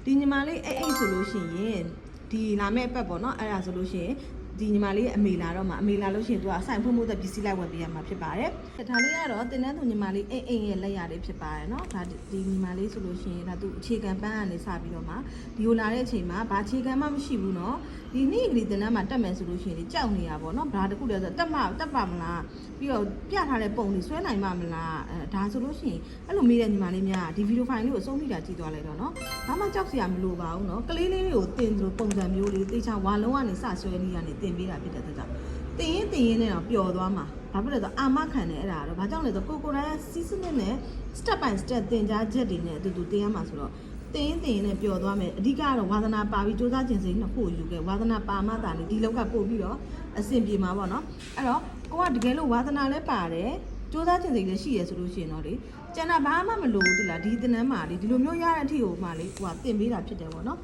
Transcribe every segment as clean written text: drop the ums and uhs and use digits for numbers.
ဒီညီမလေးအဲ့ဆိုလို့ရှိရင်ဒီလာမဲ့ပတ်ပေါ့နော်အဲ့ဒါဆိုလို့ရှိရင်ဒီညီမလေးအမေလာတော့မှအမေလာလို့ရှိရင်သူကဆိုင်ဖွင့်မှုသက်ပစ္စည်းလိုက်ဝယ်ပေးရမှာဖြစ်ပါတယ်။ဒါလေးကတော့တင်တန်းသူညီမလေးအိမ်ရဲ့လက်ရလေးဖြစ်ပါတယ်နော်။ဒါဒီညီမလေးဆိုလို့ရှိရင်ဒါသူအခြေခံပန်းကနေစပြီးတော့မှဒီကိုလာတဲ့အချိန်မှာဘာအခြေခံမှမရှိဘူးနော်။ဒီနေ့ကလေးတင်တန်းမှာတက်မယ်ဆိုလို့ရှိရင်ကြောက်နေရပါတော့နော်။ဘာတခုလဲဆိုတက်ပါမလား။ပြီးတော့ပြထားတဲ့ပုံတွေဆွဲနိုင်မှာမလား။ဒါဆိုလို့ရှိရင်အဲ့လိုမေးတဲ့ညီမလေးများဒီဗီဒီယိုဖိုင်လေးကိုအဆုံးထိတာကြည့်သွားလိုက်တော့နော်။ဘာမှကြောက်စရာမလိုပါဘူးနော်။ကလေးလေးတွေကိုတင်သလိုပုံစံမျိုးလေးတေချာဝါလုံးကနေစဆွဲနေရနေတင်ပေးတာဖြစ်တဲ့အတွက်ကြောင့်တင်ရင်နဲ့တော့ပျော်သွားမှာဘာဖြစ်လဲဆိုတော့အာမခံတယ်အဲ့ဒါတော့ဘာကြောင့်လဲဆိုတော့ကိုတိုင်းစီးစနစ်နဲ့ step by step တင်ကြားချက်တွေနဲ့အတူတူတင်ရမှာဆိုတော့တင်နဲ့ပျော်သွားမယ်အဓိကတော့ဝါသနာပါပြီးစူးစမ်းခြင်းစိတ်နှစ်ခုယူခဲ့ဝါသနာပါမှသာလေဒီလောက်ကပို့ပြီးတော့အဆင်ပြေမှာပေါ့နော်အဲ့တော့ကိုကတကယ်လို့ဝါသနာလည်းပါတယ်စူးစမ်းခြင်းစိတ်လည်းရှိရဆိုလို့ရှိရင်တော့လေကျန်တာဘာမှမလိုဘူးဒီလားဒီတင်နန်းမှာလေဒီလိုမျိုးရတဲ့အထိကိုမှလေကိုကတင်ပေးတာဖြစ်တယ်ပေါ့နော်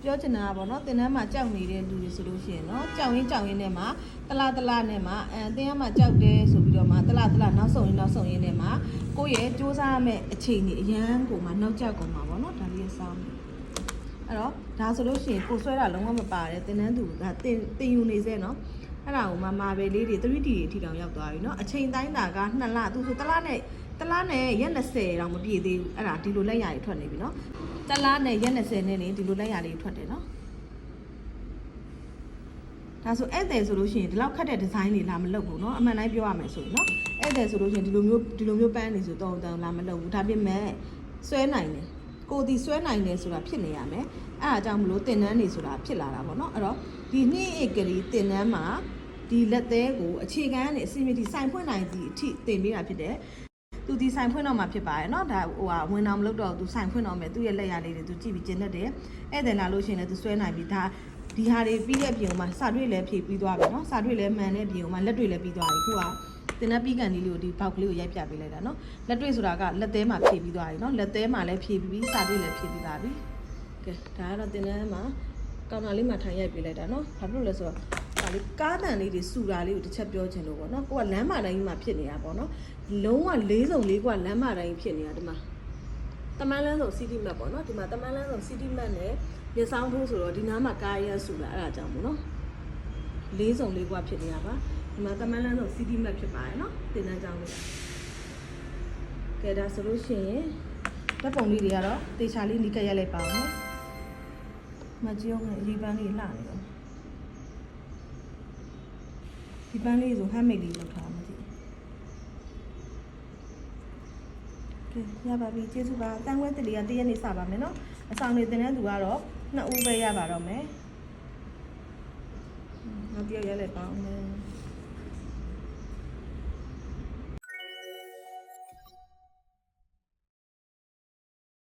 ပြောချင်တာပေါ့နော်တင်တန်းမှာကြောက်နေတဲ့လူတွေဆိုလို့ရှိရင်နော်ကြောက်ရင်းနဲ့မှာတလားနဲ့မှာတင်ရမှာကြောက်တယ်ဆိုပြီးတော့မှတလားနောက်ဆုံးရင်းနဲ့မှာကိုယ့်ရဲ့စူးစမ်းမဲ့အချိန်ကြီးအရန်ကိုမှနောက်ကြောက်ကုန်မှာပေါ့နော်ဒါလေးရစောင်းအဲ့တော့ဒါဆိုလို့ရှိရင်ကိုဆွဲတာလုံးဝမပါတယ်တင်တန်းသူဒါတင်ယူနေစေနော်အဲ့ဒါကိုမာပဲလေးတွေ 3D တွေအထိတောင်ရောက်သွားပြီနော်အချိန်တိုင်းတာက2လသူဆိုတလားနဲ့ရက်20တောင်မပြည့်သေးဘူးအဲ့ဒါဒီလိုလက်ရည်ထွက်နေပြီနော်တလားနဲ့ရက်20နဲ့နေဒီလိုလက်ရလေးထွက်တယ်နော်ဒါဆိုဧည့်သည်ဆိုလို့ရှိရင်ဒီလောက်ခက်တဲ့ဒီဇိုင်းတွေလာမလုပ်ဘူးเนาะအမှန်တိုင်းပြောရမယ်ဆိုရင်เนาะဧည့်သည်ဆိုလို့ရှိရင်ဒီလိုမျိုးပန်းနေဆိုတော့လာမလုပ်ဘူးဒါပြင်မဲ့ဆွဲနိုင်တယ်ကိုဒီဆွဲနိုင်တယ်ဆိုတာဖြစ်နေရမယ်အဲ့ဒါကြောင့်မလို့တင်နန်းနေဆိုတာဖြစ်လာတာပေါ့เนาะအဲ့တော့ဒီနေ့ဧကလေးတင်နန်းမှာဒီလက်သေးကိုအခြေခံကနေအစီအမီတီစိုင်ဖွင့်နိုင်သည်အထိတင်ပေးတာဖြစ်တယ်သူဒီဆိုင်ဖွင့်တော့မှာဖြစ်ပါတယ်เนาะဒါဟိုဟာဝင်အောင်မလုပ်တော့သူဆိုင်ဖွင့်တော့မယ်သူ့ရဲ့လက်ရလေးတွေသူကြည့်ပြီးကျင်တတ်တယ်ဧည့်သည်လာလို့ရှိရင်လည်းသူဆွဲနိုင်ပြီဒါဒီဟာတွေပြီးတဲ့ပြင်မှာစာတွေ့လည်းဖြည့်ပြီးသွားပြီเนาะစာတွေ့လည်းမှန်တဲ့ပြင်မှာလက်တွေ့လည်းပြီးသွားပြီခုကတင်တဲ့ပြီးကန်လေးကိုဒီဘောက်ကလေးကိုရိုက်ပြပေးလိုက်တာเนาะလက်တွေ့ဆိုတာကလက်သေးမှာဖြည့်ပြီးသွားပြီเนาะလက်သေးမှာလည်းဖြည့်ပြီးစာတွေ့လည်းဖြည့်ပြီးသွားပြီကဲဒါကတော့တင်တဲ့မှာကောင်တာလေးမှာထိုင်ရိုက်ပေးလိုက်တာเนาะဘာဖြစ်လို့လဲဆိုတော့ဒါလေးကားတန်လေးတွေစူတာလေးကိုတစ်ချက်ပြောချင်လို့ပေါ့เนาะကိုကလမ်းမတိုင်းမှာဖြစ်နေတာပေါ့เนาะလုံးဝ4စုံ4กว่าလမ်းမတိုင်းဖြစ်နေတာဒီမှာတမန်လန်းစုံ city map ပေါ့เนาะဒီမှာတမန်လန်းစုံ city map နဲ့ရစောင်းထိုးဆိုတော့ဒီနားမှာကားရဆူလာအဲ့ဒါကြောင့်မို့เนาะ4စုံ4กว่าဖြစ်နေတာပါဒီမှာတမန်လန်းစုံ city map ဖြစ်ပါတယ်เนาะတင်တန်းကြောင်းလေးကဲဒါဆိုလို့ရှိရင်တပ်ပုံလေးတွေကတော့တေချာလေးနီးကပ်ရက်လိုက်ပါအောင်နော်မကြည့်အောင်ရီပန်းလေးလှနေတော့ဒီပန်းလေးဆိုဟမ်းမိတ်လေးလောက်ထားမှာကြည့်ကဲရပါပြီကျေးဇူးပါတန်ခွဲတလီကတရက်နေစပါမယ်နော်အဆောင်နေတင်တဲ့သူကတော့2ဦးပဲရပါတော့မယ်နောက်ပြရက်လိုက်ပါအောင်